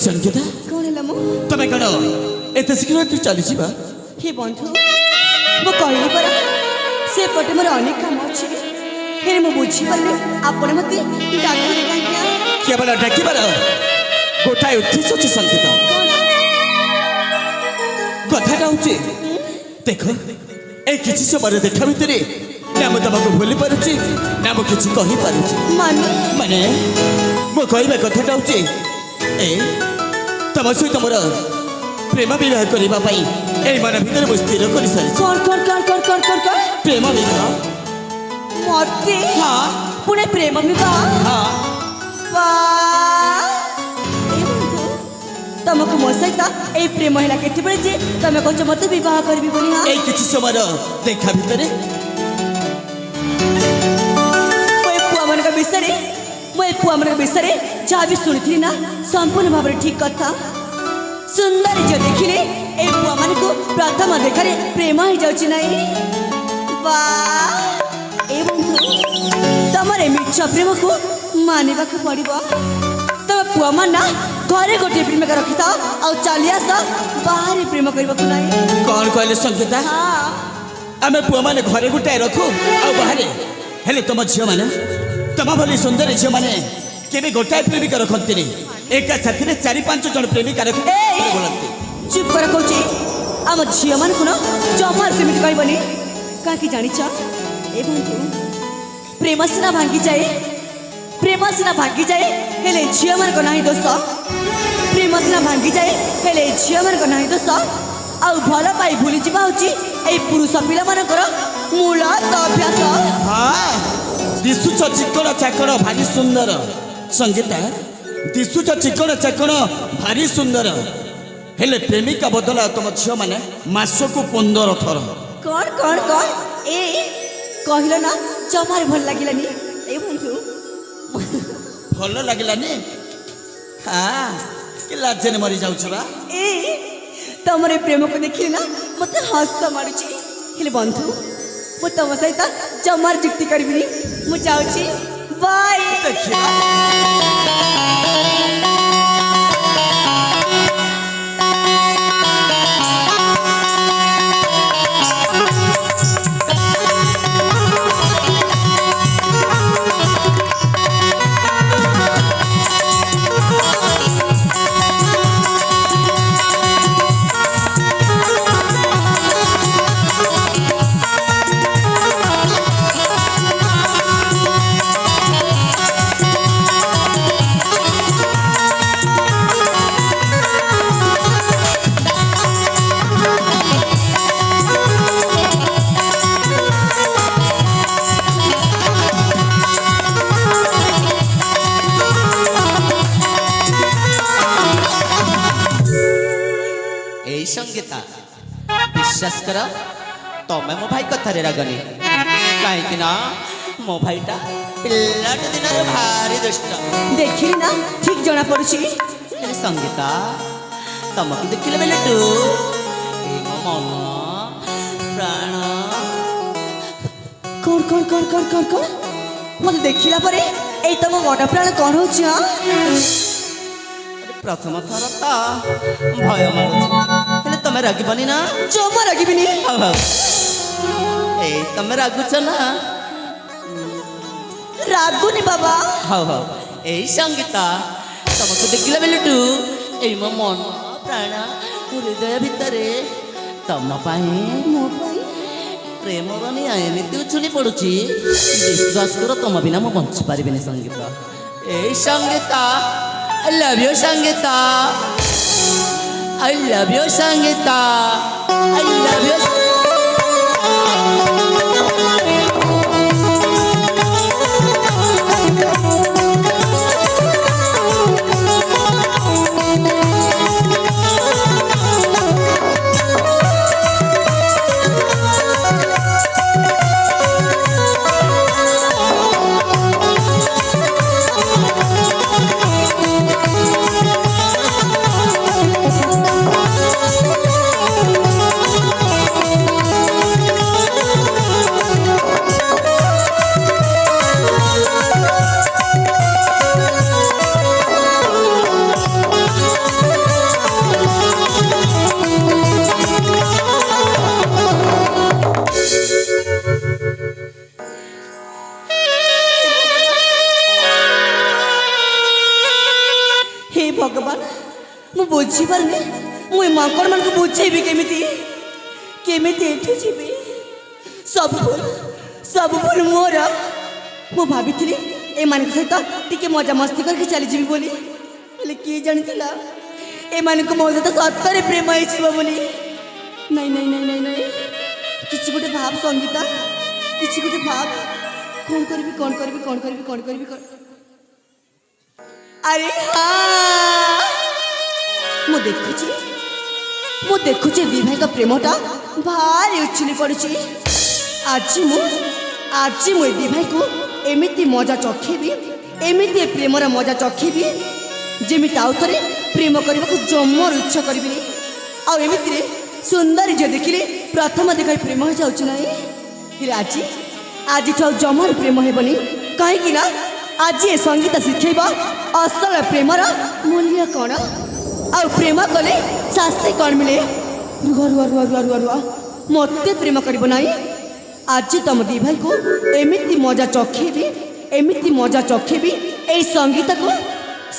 संकेता कौन है लमो तमे कण एते शीघ्र तू चली जीवा हे बंधु मो कहली परा से पटे मोर अनेक काम अछि हे मो बुझी परले आपण मते डाकरे काया केवल डाकिबार गोटाए उद्देश्य अछि संकेता कथाटा होचे देखो ए किछि समय देखा भितरे ना मो तुमको भूली पारुची ना मो किछि कहि पारुची माने मो कहबा कथाटा होचे ए तम सहित मोर प्रेम विवाह करबा पई ए मन भीतर मो स्थिर करि सारी कर प्रेम विवाह मते हां पुणे प्रेम विवाह हां वाह ए बंधु तुमको मो सहित ए प्रेम महिला केते बेले जे तमे कोच मते विवाह करबी बोली हां ए किछि समय देखा भितरे पुआ मन विषय जहाँ भी शुणी ना संपूर्ण भाव ठीक कथा सुंदर जो देखिले ए पुआ मान को प्रथम देखा प्रेम हो जाउछि नहीं वाह ए बंधु तमरे मिछ प्रेम को मानिबा को पड़िबो तम पुआ मान ना घरे गोटे प्रेम का रखिता आ चली आस बाहर प्रेम करबा को नहीं कौन कहले संकेता हां आमे पुआ मान घरे गोटे रखू आ बाहर हेले तुम झियो माने तम भली सुंदर झियो माने केबे गोटाए प्रेमिका रखते एका साथी चारि पांच जन प्रेमिका रखते चुप कर कहूँ आम झील मान को जमार सेमती कहबनी कहीं जानी ए बंधु प्रेम सीना भांगी जाए हेले झील मान को नहीं दोष प्रेम सीना भांगी जाए हेले झील मान को नहीं दोष आ भल पाई भूली जा पुरुष पिला मानकर मूल अभ्यास हाँ दिशुच चिकण चाकण भारी सुंदर संगीता दिशुच चिकण चाकण भारी सुंदर हेले प्रेमिका बदला तुम झील मैंने मासकू 15 थर कौन कौन कौन ए कहल ना जमार भल लगिलानी ए बंधु भल लगिलानी हाँ कि लाजे मरी जाऊँ ए तमरे प्रेम को देखिए ना मत हस मारुची हेले बंधु मु तुम सहित जमार जुक्ति करबिनी मु जाउची बाय संगीता विश्वास कर तमें मो भाई कथार रागनी कहीं मो भाईटा पिलाट दिन भारी दुष्ट देखिली ना ठीक जना पड़ुची संगीता तुमको देखिले बेले तू मो मन प्राण कौन कौन कौन कौन कौन कौन मत देखिला परे ए तम मन प्राण कौन होची हां प्रथम थर तो भय मारुच तमें रागबनी ना जमा रागबिनी ए तमें रागुच ना रागुनी बाबा हाँ हाँ यही संगीता तुमको देखला बेले तू ए मो मन प्राण हृदय भितर तुम प्रेम रनी एमती उछुली पड़ुची विश्वास कर तुम बिना मु बंची पारिनी संगीता ए Sangeeta I love you Sangeeta I love you Sangeeta I love you ବୁଝିପାରୁନି ମୁଁ ଏ ମାଙ୍କଡ଼ମାନଙ୍କୁ ବୁଝେଇବି କେମିତି କେମିତି ଏଠୁ ଯିବି ସବୁ ଭୁଲ ମୋର। ମୁଁ ଭାବିଥିଲି ଏମାନଙ୍କ ସହିତ ଟିକେ ମଜାମସ୍ତି କରିକି ଚାଲିଯିବି ବୋଲି, ହେଲେ କିଏ ଜାଣିଥିଲା ଏମାନଙ୍କୁ ମୋ ସହିତ ସତରେ ପ୍ରେମ ହେଇଯିବ ବୋଲି। ନାଇଁ ନାଇଁ ନାଇଁ ନାଇଁ ନାଇଁ କିଛି ଗୋଟେ ଭାବ ସଙ୍ଗୀତା, କିଛି ଗୋଟେ ଭାବ। କ'ଣ କରିବି କ'ଣ କରିବି କ'ଣ କରିବି କ'ଣ କରିବି କ'ଣ? ଆରେ ହଁ, ମୁଁ ଦେଖୁଛି ଦି ଭାଇଙ୍କ ପ୍ରେମଟା ଭାରି ଉଛୁଲି ପଡ଼ୁଛି। ଆଜି ମୁଁ ଏ ଦି ଭାଇକୁ ଏମିତି ମଜା ଚଖେଇବି, ଏମିତି ପ୍ରେମର ମଜା ଚଖେଇବି ଯେମିତି ଆଉ ଥରେ ପ୍ରେମ କରିବାକୁ ଜମାରୁ ଇଚ୍ଛା କରିବିନି। ଆଉ ଏମିତିରେ ସୁନ୍ଦରୀ ଝିଅ ଦେଖିଲେ ପ୍ରଥମ ଦେଖାଇ ପ୍ରେମ ହେଇଯାଉଛି ନାହିଁ, ହେଲେ ଆଜିଠୁ ଆଉ ଜମାରୁ ପ୍ରେମ ହେବନି। କାହିଁକି ନା ଆଜି ଏ ସଙ୍ଗୀତ ଶିଖେଇବ ଅସଲ ପ୍ରେମର ମୂଲ୍ୟ କ'ଣ, ଆଉ ପ୍ରେମ କଲେ ଶାସ୍ତି କ'ଣ ମିଳେ। ରୁହ ରୁହ ରୁହ ରୁହ ରୁହ ରୁହ, ମୋତେ ପ୍ରେମ କରିବ ନାହିଁ। ଆଜି ତମ ଦି ଭାଇକୁ ଏମିତି ମଜା ଚଖେଇବି ଏଇ ସଙ୍ଗୀତକୁ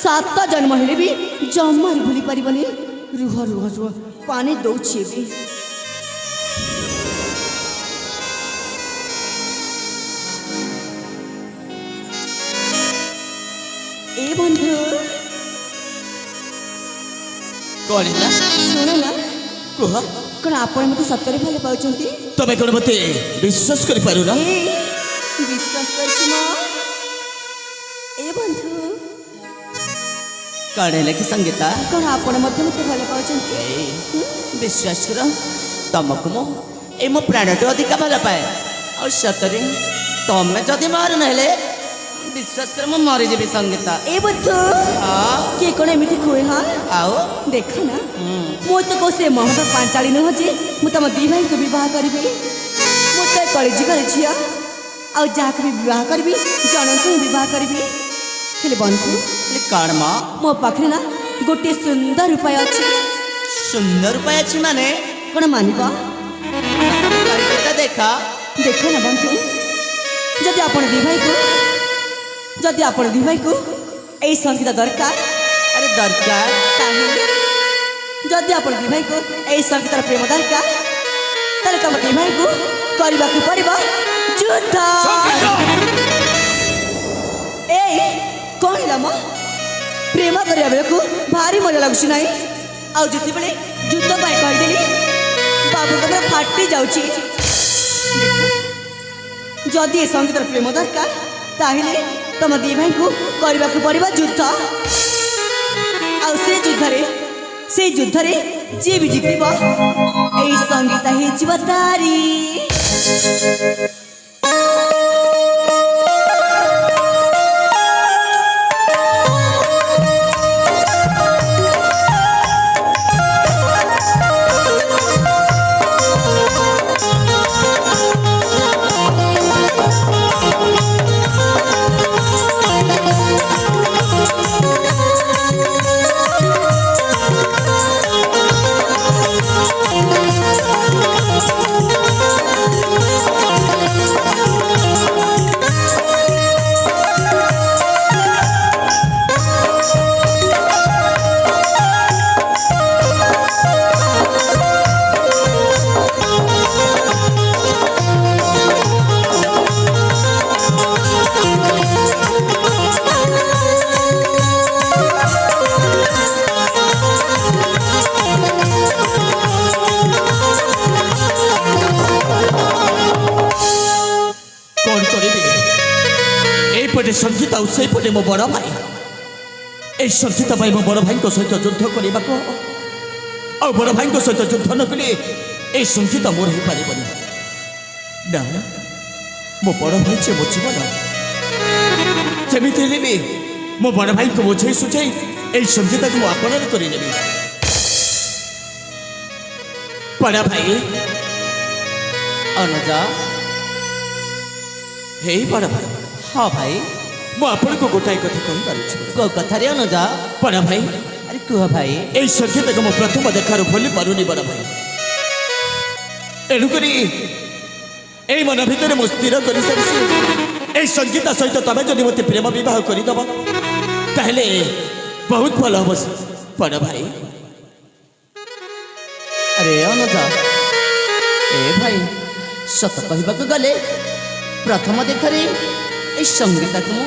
7 ଜନ୍ମ ହେଲେ ବି ଜମାରୁ ଭୁଲି ପାରିବନି। ରୁହ ରୁହ ରୁହ, ପାଣି ଦଉଛି ଏବେ। ଏ ବନ୍ଧୁ କ'ଣ ହେଲା? ଶୁଣ ନା, କୁହ। କ'ଣ ଆପଣ ମୋତେ ସତରେ ଭଲ ପାଉଛନ୍ତି? ତମେ କ'ଣ ମୋତେ ବିଶ୍ୱାସ କରିପାରୁନ? ବିଶ୍ୱାସ କରିଛି ମ। ଏ ବନ୍ଧୁ କ'ଣ ହେଲା କି ସଙ୍ଗୀତା? କ'ଣ ଆପଣ ମଧ୍ୟ ମୋତେ ଭଲ ପାଉଛନ୍ତି? ବିଶ୍ୱାସ କର, ତମକୁ ମୁଁ ମୋ ପ୍ରାଣଠୁ ଅଧିକା ଭଲ ପାଏ। ଆଉ ସତରେ ତମେ ଯଦି ମୋର ନହେଲେ ବିଶ୍ୱାସ କର ମୁଁ ମରିଯିବି ସଙ୍ଗୀତା। ଏ ବନ୍ଧୁ ହଁ, କିଏ କ'ଣ ଏମିତି କୁହେ? ହଁ, ଆଉ ଦେଖ ନା, ମୁଁ ତ କହୁ ସେ ମହନ୍ତ ପାଞ୍ଚାଳି ନୁହଁ ଯେ ମୁଁ ତମ ଦି ଭାଇଙ୍କୁ ବିବାହ କରିବି। ମୁଁ ତ କଳିଯୁଗର ଝିଅ, ଆଉ ଯାହାକୁ ବି ବିବାହ କରିବି ଜଣଙ୍କୁ ହିଁ ବିବାହ କରିବି। ହେଲେ ବନ୍ଧୁ, କ'ଣ ମ? ମୋ ପାଖରେ ନା ଗୋଟିଏ ସୁନ୍ଦର ଉପାୟ ଅଛି। ସୁନ୍ଦର ଉପାୟ ଅଛି ମାନେ? କ'ଣ ମାନିବ? ଦେଖ ଦେଖ ନା ବନ୍ଧୁ, ଯଦି ଆପଣ ଦି ଭାଇକୁ ଏଇ ସଙ୍ଗୀତ ଦରକାର, ଆରେ ଦରକାର, ତାହେଲେ ଯଦି ଆପଣ ଦି ଭାଇକୁ ଏଇ ସଙ୍ଗୀତର ପ୍ରେମ ଦରକାର, ତାହେଲେ ତମ ଦି ଭାଇକୁ କରିବାକୁ ପଡ଼ିବ ଯୁଦ୍ଧ। ଏଇ କ'ଣ ହେଲା ମ? ପ୍ରେମ କରିବା ବେଳକୁ ଭାରି ମଜା ଲାଗୁଛି ନାହିଁ, ଆଉ ଯେତେବେଳେ ଯୁଦ୍ଧ ପାଇଁ କହିଦେଲି ବାବୁଙ୍କ ପୁରା ଫାଟି ଯାଉଛି। ଯଦି ଏ ସଙ୍ଗୀତର ପ୍ରେମ ଦରକାର, ତାହେଲେ ତମ ଦି ଭାଇଙ୍କୁ କରିବାକୁ ପଡ଼ିବ ଯୁଦ୍ଧ। ଆଉ ସେଇ ଯୁଦ୍ଧରେ ଯିଏ ବି ଜିତିବ ଏଇ ସଙ୍ଗୀତ ହେଇଯିବ ତାରି। ସଙ୍ଗୀତ ଆଉ ସେଇପଟେ ମୋ ବଡ଼ ଭାଇ। এই ସଙ୍ଗୀତ ପାଇଁ ମୋ ବଡ଼ ଭାଇଙ୍କ ସହିତ ଯୁଦ୍ଧ କରିବାକୁ ହେବ। ଆଉ ବଡ଼ ଭାଇଙ୍କ ସହିତ ଯୁଦ୍ଧ ନ କଲେ এই ସଙ୍ଗୀତ ମୋର ହେଇପାରିବନି। ନା, ମୋ ବଡ଼ ଭାଇ ଯେ ମୋ ଜୀବନ, ଯେମିତି ହେଲେ ବି ମୋ ବଡ଼ ଭାଇଙ୍କୁ ବୁଝେଇ ସୁଝେଇ এই ସଙ୍ଗୀତକୁ ମୁଁ ଆପଣାର କରିନେବି। ବଡ଼ ଭାଇ, ଅନୁଜ। ହେଇ ବଡ଼ ଭାଇ। ହଁ ଭାଇ, ମୁଁ ଆପଣଙ୍କୁ ଗୋଟାଏ କଥା କହିପାରୁଛି। କୋଉ କଥାରେ ଅନୁଜ? ବଡ଼ ଭାଇ, ଆରେ କୁହ ଭାଇ। এই ସଙ୍ଗୀତକୁ ମୁଁ ପ୍ରଥମ ଦେଖାରୁ ଭୁଲି ପାରୁନି ବଡ଼ ଭାଇ। ଏଣୁକରି এই ମନ ଭିତରେ ମୁଁ ସ୍ଥିର କରିସାରିଛି, এই ସଙ୍ଗୀତ ସହିତ ତମେ ଯଦି ମୋତେ ପ୍ରେମ ବିବାହ କରିଦେବ ତାହେଲେ ବହୁତ ଭଲ ହେବ ବଡ଼ ଭାଇ। ଆରେ ଅନୁଜ ଏ ଭାଇ ସତ କହିବାକୁ ଗଲେ ପ୍ରଥମ ଦେଖାରେ এই ସଙ୍ଗୀତାକୁ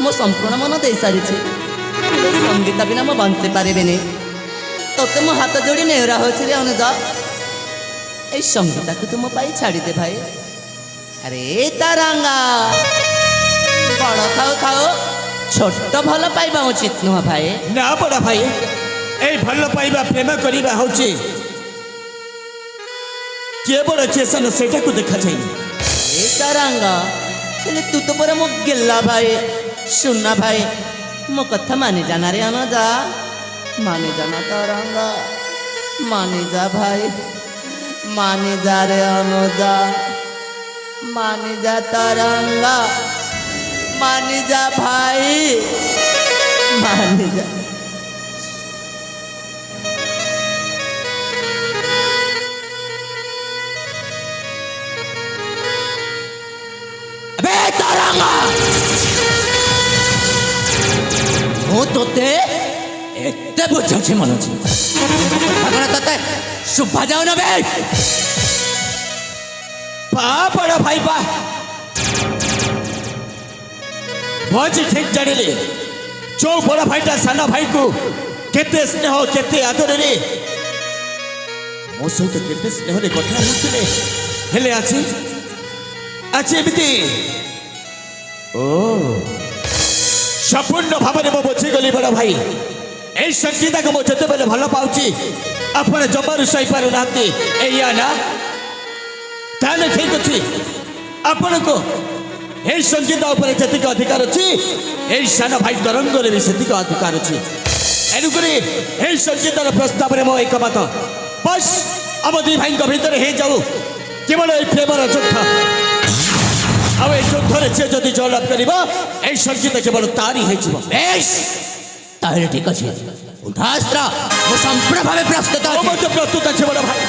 ମୁଁ ସମ୍ପୂର୍ଣ୍ଣ ମନ ଦେଇସାରିଛି। ସଙ୍ଗୀତା ବିନା ମୁଁ ବଞ୍ଚି ପାରିବିନି। ତୋତେ ମୁଁ ହାତ ଯୋଡ଼ି ନେଉରା ହେଉଛି ରେ ଅନୁଜ। এই ସଙ୍ଗୀତାକୁ ତୁମ ପାଇଁ ଛାଡ଼ିଦେ ଭାଇ। ଆରେ ତାରାଙ୍ଗା ବଡ଼ ଥାଉ ଥାଉ ଛୋଟ ଭଲ ପାଇବା ଉଚିତ ନୁହଁ ଭାଇ। ନା ବଡ଼ ଭାଇ, এই ଭଲ ପାଇବା ପ୍ରେମ କରିବା ହେଉଛି କିଏ ବଡ଼ କିଏ ସାନ ସେଇଟାକୁ ଦେଖାଯାଏନି। ଏ ତାରାଙ୍ଗା ହେଲେ ତୁ ତ ପରା ମୋ ଗେଲା ଭାଇ। ସୁନା ଭାଇ ମୋ କଥା ମାନି ଜାନା ରେ ଅନୁଜା, ମାନି ଜାନା ତାରାଙ୍ଗା, ମାନି ଯା ଭାଇ, मानी जा रे अनुजा, मानी जा तारंगा, मानी जा भाई, मानी जा। अबे तारंगा, वो तोते एते बुझाची मनोजी भगना तते शुभा जाओ ना बे। पा बड़ा भाई पा भौजी ठीक जानिले जो बड़ा भाईटा साना भाई को केते स्नेह केते आदर रे मो सहित केते स्नेह रे कथा होतिले हेले आछि आछि एमिति ओ संपूर्ण भाव में बुझी गली बड़ा भाई। এই সঙ্গীতাকে ମୁଁ ଯେତେବେଳେ ଭଲ ପାଉଛି ଆପଣ ଜମାରୁ ସହିପାରୁନାହାନ୍ତି ଏଇଆ ନା? ତାହେଲେ ଠିକ ଅଛି, ଆପଣଙ୍କୁ এই ସଙ୍ଗୀତ ଉପରେ ଯେତିକି ଅଧିକାର ଅଛି এই ସାନ ଭାଇ ତରଙ୍ଗରେ ବି ସେତିକି ଅଧିକାର ଅଛି। ଏଣୁକରି এই ସଙ୍ଗୀତର ପ୍ରସ୍ତାବରେ ମୋ ଏକମତ। ବସ୍ ଆମ ଦୁଇ ଭାଇଙ୍କ ଭିତରେ ହେଇଯାଉ କେବଳ এই ପ୍ରେମର ଯୁଦ୍ଧ। ଆଉ এই ଯୁଦ୍ଧରେ ସେ ଯଦି ଜୟଲାଭ କରିବ এই ସଙ୍ଗୀତ କେବଳ ତାରି ହେଇଯିବ। ବେଶ তাহলে ঠিক আছে, উঠাস্ত্র ও সম্পূর্ণভাবে প্রস্তুত আছে। প্রস্তুত আছে বড় ভাই।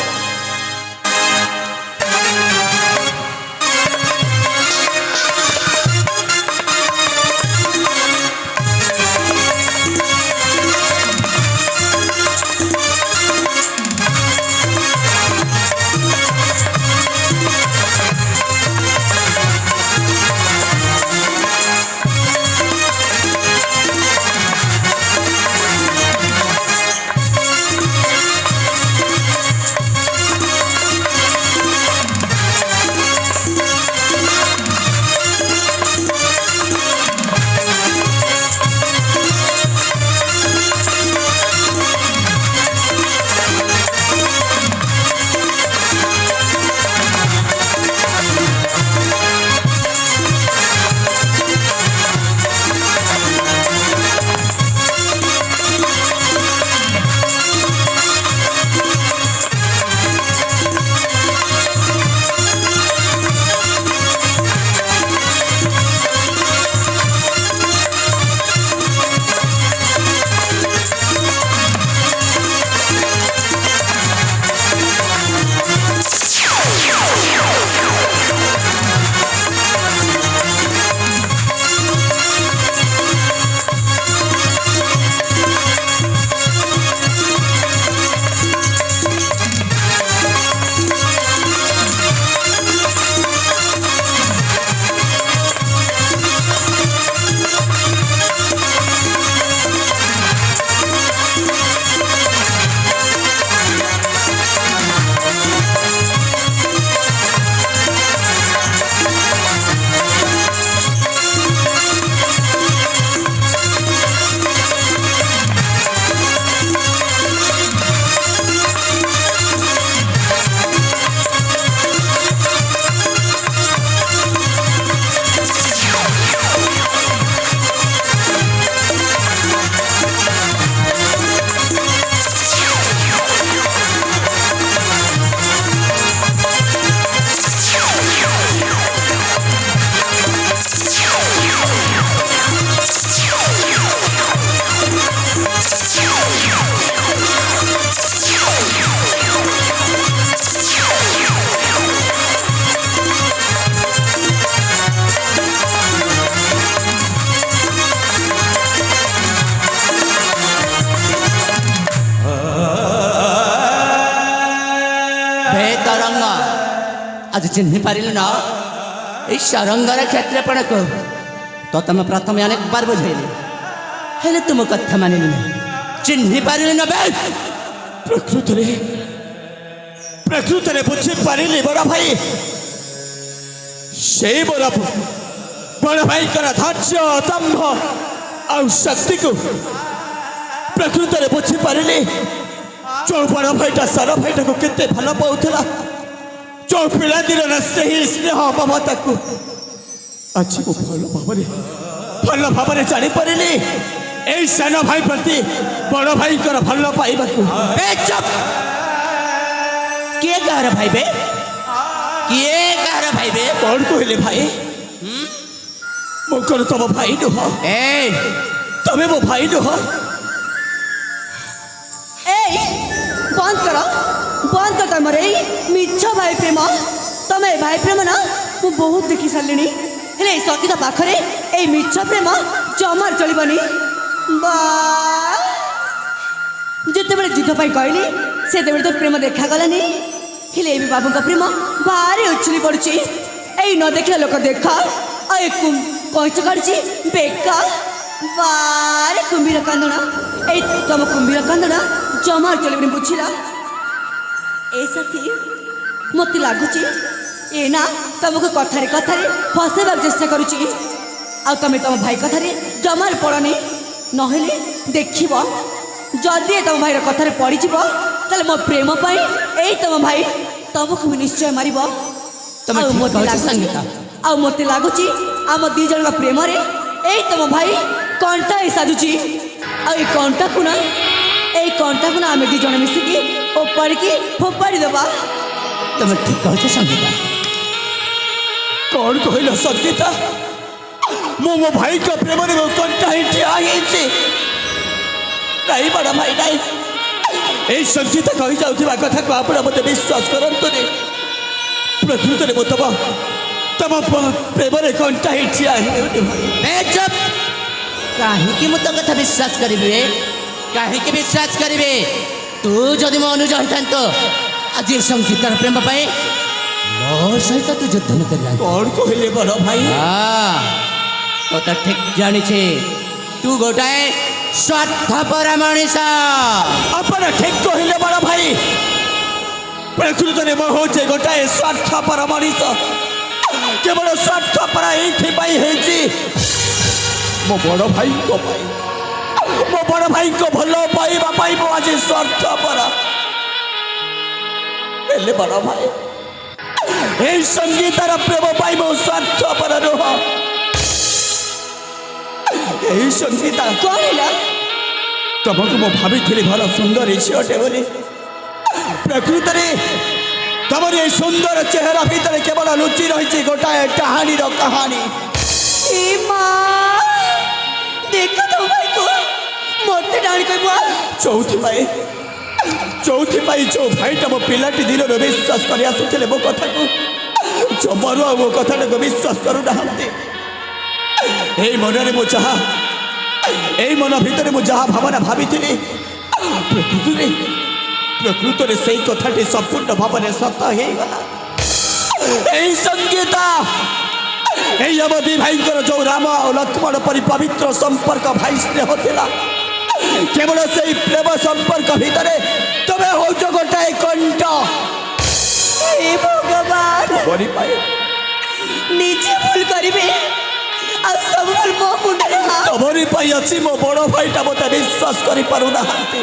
वे तरंग आज चिन्ह पारिल न এই ସରଙ୍ଗର କ୍ଷେତ୍ରପଣକୁ ତ ତମେ ପ୍ରଥମେ ଅନେକ ବାର ବୁଝେଇଲି ହେଲେ ତୁମ କଥା ମାନିଲି ଚିହ୍ନି ପାରିଲି ନା ବେ ପ୍ରକୃତରେ ବୁଝି ପାରିଲି ବଡ଼ ଭାଇ ସେଇ ବଡ଼ ଭାଇଙ୍କର ଧୈର୍ଯ୍ୟ ଦମ୍ଭ ଆଉ ଶକ୍ତିକୁ ପ୍ରକୃତରେ ବୁଝି ପାରିଲି ଯୋଉ ବଡ଼ ଭାଇଟା ସାନ ଭାଇଟାକୁ କେତେ ଭଲ ପାଉଥିଲା ଯୋଉ ପିଲାଦିନର ସେହି ସ୍ନେହ ମମତାକୁ ଆଜି ମୁଁ ଭଲ ଭାବରେ ଜାଣିପାରିଲି এই ସାନ ଭାଇ ପ୍ରତି ବଡ଼ ଭାଇଙ୍କର ଭଲ ପାଇବାକୁ କିଏ କାହାର ଭାଇ ବେ କିଏ କାହାର ଭାଇ ବେ କଣ କହିଲେ ଭାଇ ମୁଁ କଣ ତମ ଭାଇ ନୁହ ତମେ ମୋ ଭାଇ ନୁହ এই বন্ধ কর তোমার এই মিছ ভাই প্রেম তমে ভাই প্রেম না মু বহুত দেখি সারিনি হেলে এই সকিতা পাখরে এই মিছ প্রেম জমার চলিবনি বা যেতবে যুদ্ধ পাই কইলি সেতবে তো প্রেম দেখা গলানি হেলে এই বাবুଙ୍କ প্রেম ভারি উছলি পড়ুছি এই ন দেখলে লোক দেখা এই কইছ কাড়ছি বেকা ভারি কুম্ভীর কান্দনা এই তম কুম্ভীর কান্দনা জমার চলিবনি বুঝিলা এই সাথী মতে লাগুছি এ না তোমাকে কথারে ফসাইবার চেষ্টা করুছি আর তুমি তম ভাই কথারে জমার পড়নি নহলে দেখিব যদি তম ভাইর কথারে পড়িଯିব তাহলে মো প্রেম পাই এই তম ভাই তমକୁ নিশ্চয় মারিব ଆଉ ମତେ ଲାଗୁଛି ଆମ ଦି ଜଣଙ୍କ ପ୍ରେମରେ ଏଇ ତମ ଭାଇ କଣ୍ଟା ସାଜୁଛି ଆଉ ଏଇ କଣ୍ଟାକୁ ନା ଆମେ ଦି ଜଣ ମିଶିକି ଓପାଡ଼ିକି ଫୋପାଡ଼ି ଦେବା ତମେ ଠିକ କହୁଛ ସଙ୍ଗୀତା କଣ କହିଲ ସଙ୍ଗୀତା ମୁଁ ମୋ ଭାଇଙ୍କ ପ୍ରେମରେ ମୋ କଣ୍ଟା ହିଁ ଠିଆ ହେଇଛି ନାଇଁ ବଡ଼ ଭାଇ ନାଇଁ এই ସଙ୍ଗୀତା କହିଯାଉଥିବା କଥାକୁ ଆପଣ ମୋତେ ବିଶ୍ୱାସ କରନ୍ତୁନି ପ୍ରକୃତରେ ମୁଁ ତମ ପ୍ରେମରେ କଣ୍ଟା ହିଁ ଠିଆ ହେଉନି ଚୁପ୍ କାହିଁକି ମୁଁ ତୋ କଥା ବିଶ୍ୱାସ କରିବି କାହିଁକି ବିଶ୍ୱାସ କରିବି ତୁ ଯଦି ମୋ ଅନୁଜ ହେଇଥାନ୍ତ ଆଜି ସଙ୍ଗୀତାର ପ୍ରେମ ପାଇଁ ମୋ ସହିତ ତୁ ଯୁଦ୍ଧ ନ କରିଥାନ୍ତୁ କଣ କହିଲେ ବଡ଼ ଭାଇ ତ ତ ଠିକ ଜାଣିଛେ ତୁ ଗୋଟାଏ ସ୍ୱାର୍ଥପର ମଣିଷ ଆପଣ ଠିକ କହିଲେ ବଡ଼ ଭାଇ ପ୍ରକୃତରେ ମୁଁ ହେଉଛି ଗୋଟାଏ ସ୍ୱାର୍ଥପର ମଣିଷ କେବଳ ସ୍ୱାର୍ଥପର ଏଇଥିପାଇଁ ହେଇଛି ମୋ ବଡ଼ ଭାଇଙ୍କ ପାଇଁ ମୋ ବଡ଼ ଭାଇଙ୍କ ଭଲ ପାଇବା ପାଇଁ ମୁଁ ଆଜି ସ୍ୱାର୍ଥପର ହେଲେ ବଡ଼ ଭାଇ এই ସଙ୍ଗୀତାର ପ୍ରେମ ପାଇଁ ମୁଁ ସ୍ୱାର୍ଥପର ନୁହଁ এই ସଙ୍ଗୀତା କଣ ହେଲା ତମକୁ ମୁଁ ଭାବିଥିଲି ଭଲ ସୁନ୍ଦର ଝିଅଟେ ବୋଲି ପ୍ରକୃତରେ ତମର এই ସୁନ୍ଦର ଚେହେରା ଭିତରେ କେବଳ ଲୁଚି ରହିଛି ଗୋଟାଏ କାହାଣୀର କାହାଣୀ ଏ ମା ଦେଖ ତ ଭାଇକୁ ମୋତେ ଡାଣି କହିବ ଚଉଥିପାଇଁ ଯୋଉ ଭାଇଟା ମୋ ପିଲାଟି ଦିନରୁ ବିଶ୍ୱାସ କରି ଆସୁଥିଲେ ମୋ କଥାକୁ ଜମାରୁ ଆଉ ମୋ କଥାଟାକୁ ବିଶ୍ୱାସ କରୁନାହାନ୍ତି এই ମନ ଭିତରେ ମୁଁ ଯାହା ଭାବନା ଭାବିଥିଲି ପ୍ରକୃତରେ ସେଇ କଥାଟି ସମ୍ପୂର୍ଣ୍ଣ ଭାବରେ ସତ ହେଇଗଲା এই ସଙ୍ଗୀତା এই ଆମ ଦି ଭାଇଙ୍କର ଯୋଉ ରାମ ଆଉ ଲକ୍ଷ୍ମଣ ପରି ପବିତ୍ର ସମ୍ପର୍କ ଭାଇ ସ୍ନେହ ଥିଲା କେବଳ ସେଇ ପ୍ରେମ ସମ୍ପର୍କ ଭିତରେ ତମେ ହଉଛ ଗୋଟାଏ କଣ୍ଟ ଏ ଭଗବାନ କରିପାରେ ନିଜେ ଭୁଲ କରିବେ ଆଉ ସବୁ ଭୁଲ ମୋ ମୁଣ୍ଡରେ ତମରି ପାଇଁ ଅଛି ମୋ ବଡ଼ ଭାଇଟା ମୋତେ ବିଶ୍ୱାସ କରିପାରୁନାହାନ୍ତି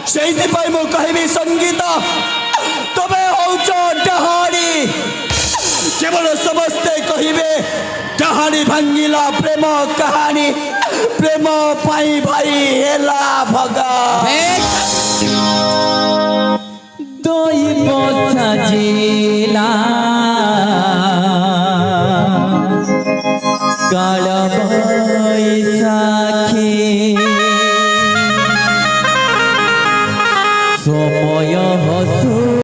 ସେଇଥିପାଇଁ ମୁଁ କହିବି ସଙ୍ଗୀତ ତମେ ହଉଛ ଡାହାଣୀ କେବଳ ସମସ୍ତେ କହିବେ ଡାହାଣୀ ଭାଙ୍ଗିଲା ପ୍ରେମ କାହାଣୀ ପ୍ରେମ ପାଇଁ ଭାଇ ହେଲା ଭଗା ଦଇବ ସାଜିଲା କାଳ